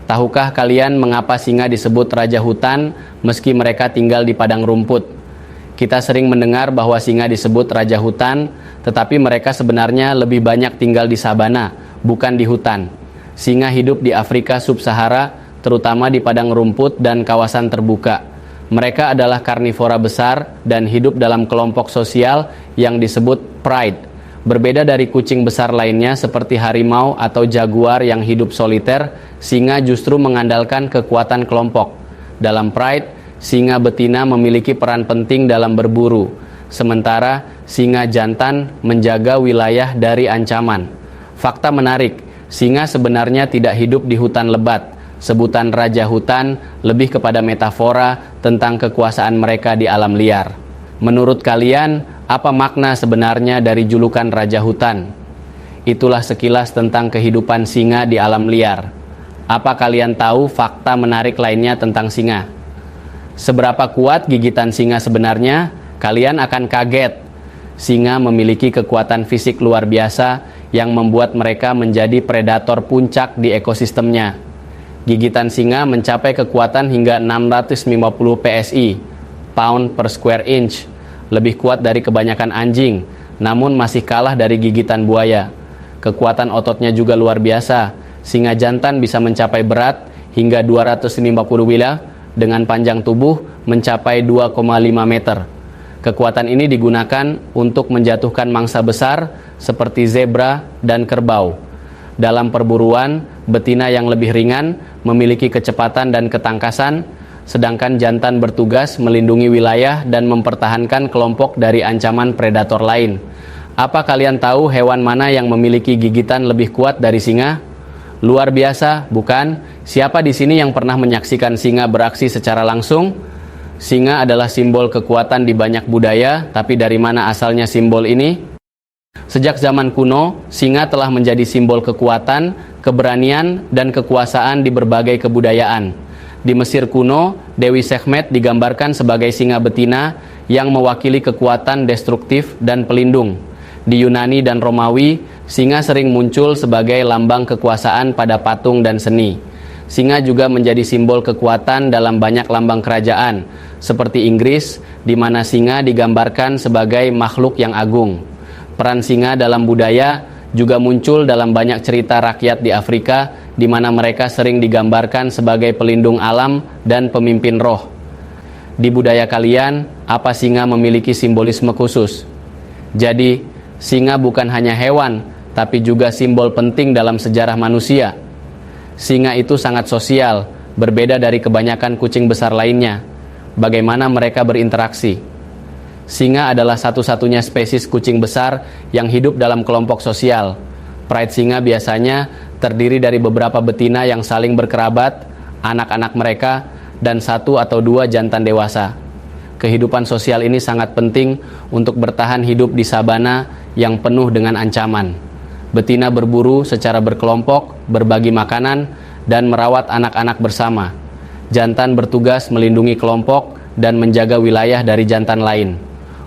Tahukah kalian mengapa singa disebut raja hutan meski mereka tinggal di padang rumput? Kita sering mendengar bahwa singa disebut raja hutan, tetapi mereka sebenarnya lebih banyak tinggal di sabana, bukan di hutan. Singa hidup di Afrika Sub-Sahara, terutama di padang rumput dan kawasan terbuka. Mereka adalah karnivora besar dan hidup dalam kelompok sosial yang disebut pride. Berbeda dari kucing besar lainnya seperti harimau atau jaguar yang hidup soliter, singa justru mengandalkan kekuatan kelompok. Dalam pride, singa betina memiliki peran penting dalam berburu, sementara singa jantan menjaga wilayah dari ancaman. Fakta menarik, singa sebenarnya tidak hidup di hutan lebat. Sebutan raja hutan lebih kepada metafora tentang kekuasaan mereka di alam liar. Menurut kalian, apa makna sebenarnya dari julukan raja hutan? Itulah sekilas tentang kehidupan singa di alam liar. Apa kalian tahu fakta menarik lainnya tentang singa? Seberapa kuat gigitan singa sebenarnya? Kalian akan kaget. Singa memiliki kekuatan fisik luar biasa yang membuat mereka menjadi predator puncak di ekosistemnya. Gigitan singa mencapai kekuatan hingga 650 PSI, pound per square inch, lebih kuat dari kebanyakan anjing, namun masih kalah dari gigitan buaya. Kekuatan ototnya juga luar biasa. Singa jantan bisa mencapai berat hingga 250 kg dengan panjang tubuh mencapai 2,5 meter. Kekuatan ini digunakan untuk menjatuhkan mangsa besar seperti zebra dan kerbau. Dalam perburuan, betina yang lebih ringan memiliki kecepatan dan ketangkasan, sedangkan jantan bertugas melindungi wilayah dan mempertahankan kelompok dari ancaman predator lain. Apa kalian tahu hewan mana yang memiliki gigitan lebih kuat dari singa? Luar biasa, bukan? Siapa di sini yang pernah menyaksikan singa beraksi secara langsung? Singa adalah simbol kekuatan di banyak budaya, tapi dari mana asalnya simbol ini? Sejak zaman kuno, singa telah menjadi simbol kekuatan, keberanian, dan kekuasaan di berbagai kebudayaan. Di Mesir kuno, Dewi Sekhmet digambarkan sebagai singa betina yang mewakili kekuatan destruktif dan pelindung. Di Yunani dan Romawi, singa sering muncul sebagai lambang kekuasaan pada patung dan seni. Singa juga menjadi simbol kekuatan dalam banyak lambang kerajaan, seperti Inggris, di mana singa digambarkan sebagai makhluk yang agung. Peran singa dalam budaya juga muncul dalam banyak cerita rakyat di Afrika, di mana mereka sering digambarkan sebagai pelindung alam dan pemimpin roh. Di budaya kalian, apa singa memiliki simbolisme khusus? Jadi, singa bukan hanya hewan, tapi juga simbol penting dalam sejarah manusia. Singa itu sangat sosial, berbeda dari kebanyakan kucing besar lainnya. Bagaimana mereka berinteraksi? Singa adalah satu-satunya spesies kucing besar yang hidup dalam kelompok sosial. Pride singa biasanya terdiri dari beberapa betina yang saling berkerabat, anak-anak mereka, dan 1 atau 2 jantan dewasa. Kehidupan sosial ini sangat penting untuk bertahan hidup di sabana yang penuh dengan ancaman. Betina berburu secara berkelompok, berbagi makanan, dan merawat anak-anak bersama. Jantan bertugas melindungi kelompok dan menjaga wilayah dari jantan lain.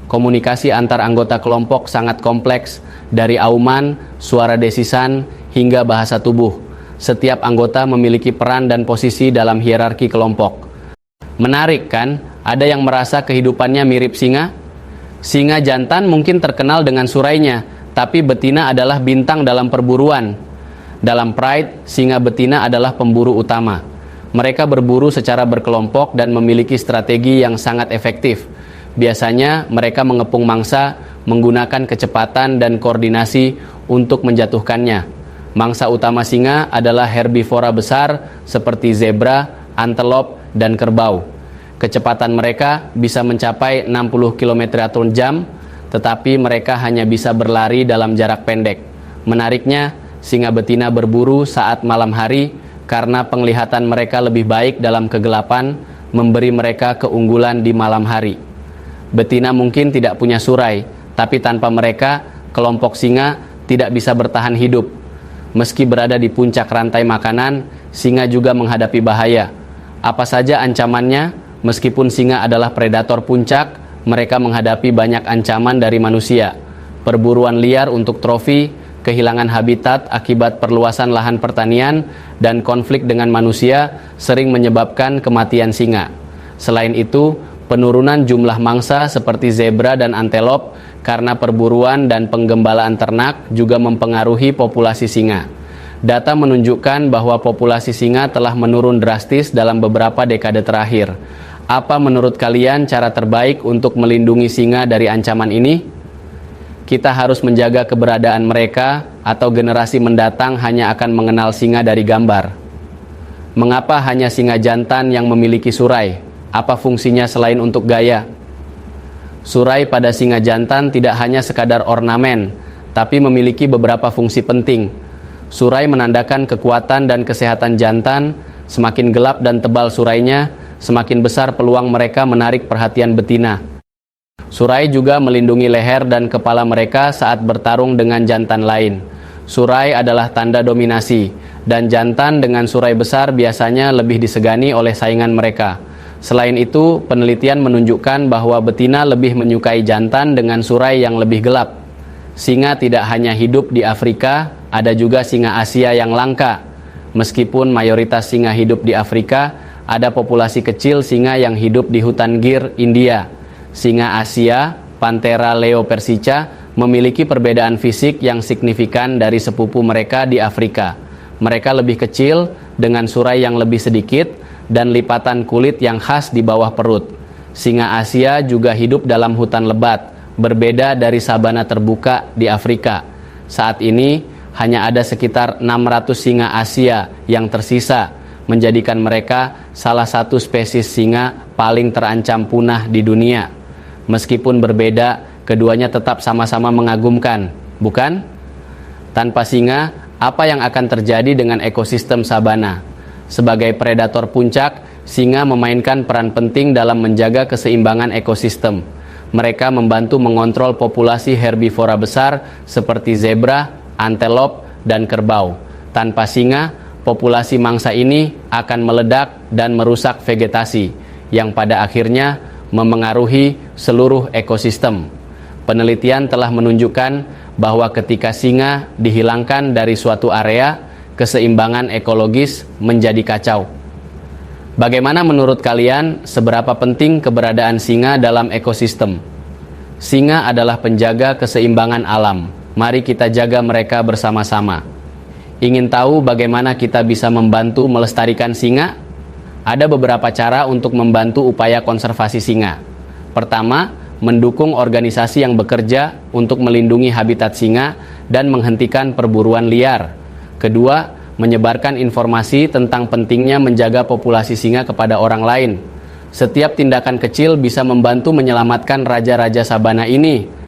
Komunikasi antar anggota kelompok sangat kompleks, dari auman, suara desisan, hingga bahasa tubuh. Setiap anggota memiliki peran dan posisi dalam hierarki kelompok. Menarik kan? Ada yang merasa kehidupannya mirip singa? Singa jantan mungkin terkenal dengan surainya, tapi betina adalah bintang dalam perburuan. Dalam pride, singa betina adalah pemburu utama. Mereka berburu secara berkelompok dan memiliki strategi yang sangat efektif. Biasanya mereka mengepung mangsa, menggunakan kecepatan dan koordinasi untuk menjatuhkannya. Mangsa utama singa adalah herbivora besar seperti zebra, antelop, dan kerbau. Kecepatan mereka bisa mencapai 60 km/jam, tetapi mereka hanya bisa berlari dalam jarak pendek. Menariknya, singa betina berburu saat malam hari karena penglihatan mereka lebih baik dalam kegelapan, memberi mereka keunggulan di malam hari. Betina mungkin tidak punya surai, tapi tanpa mereka, kelompok singa tidak bisa bertahan hidup. Meski berada di puncak rantai makanan, singa juga menghadapi bahaya. Apa saja ancamannya? Meskipun singa adalah predator puncak, mereka menghadapi banyak ancaman dari manusia. Perburuan liar untuk trofi, kehilangan habitat akibat perluasan lahan pertanian, dan konflik dengan manusia sering menyebabkan kematian singa. Selain itu, penurunan jumlah mangsa seperti zebra dan antelop karena perburuan dan penggembalaan ternak juga mempengaruhi populasi singa. Data menunjukkan bahwa populasi singa telah menurun drastis dalam beberapa dekade terakhir. Apa menurut kalian cara terbaik untuk melindungi singa dari ancaman ini? Kita harus menjaga keberadaan mereka atau generasi mendatang hanya akan mengenal singa dari gambar? Mengapa hanya singa jantan yang memiliki surai? Apa fungsinya selain untuk gaya? Surai pada singa jantan tidak hanya sekadar ornamen, tapi memiliki beberapa fungsi penting. Surai menandakan kekuatan dan kesehatan jantan. Semakin gelap dan tebal surainya, semakin besar peluang mereka menarik perhatian betina. Surai juga melindungi leher dan kepala mereka saat bertarung dengan jantan lain. Surai adalah tanda dominasi, dan jantan dengan surai besar biasanya lebih disegani oleh saingan mereka. Selain itu, penelitian menunjukkan bahwa betina lebih menyukai jantan dengan surai yang lebih gelap. Singa tidak hanya hidup di Afrika, ada juga singa Asia yang langka. Meskipun mayoritas singa hidup di Afrika, ada populasi kecil singa yang hidup di hutan Gir, India. Singa Asia, Panthera leo persica, memiliki perbedaan fisik yang signifikan dari sepupu mereka di Afrika. Mereka lebih kecil, dengan surai yang lebih sedikit, dan lipatan kulit yang khas di bawah perut. Singa Asia juga hidup dalam hutan lebat, berbeda dari sabana terbuka di Afrika. Saat ini, hanya ada sekitar 600 singa Asia yang tersisa, menjadikan mereka salah satu spesies singa paling terancam punah di dunia. Meskipun berbeda, keduanya tetap sama-sama mengagumkan, bukan? Tanpa singa, apa yang akan terjadi dengan ekosistem sabana? Sebagai predator puncak, singa memainkan peran penting dalam menjaga keseimbangan ekosistem. Mereka membantu mengontrol populasi herbivora besar seperti zebra, antelop, dan kerbau. Tanpa singa, populasi mangsa ini akan meledak dan merusak vegetasi, yang pada akhirnya memengaruhi seluruh ekosistem. Penelitian telah menunjukkan bahwa ketika singa dihilangkan dari suatu area, keseimbangan ekologis menjadi kacau. Bagaimana menurut kalian seberapa penting keberadaan singa dalam ekosistem? Singa adalah penjaga keseimbangan alam. Mari kita jaga mereka bersama-sama. Ingin tahu bagaimana kita bisa membantu melestarikan singa? Ada beberapa cara untuk membantu upaya konservasi singa. Pertama, mendukung organisasi yang bekerja untuk melindungi habitat singa dan menghentikan perburuan liar. Kedua, menyebarkan informasi tentang pentingnya menjaga populasi singa kepada orang lain. Setiap tindakan kecil bisa membantu menyelamatkan raja-raja sabana ini.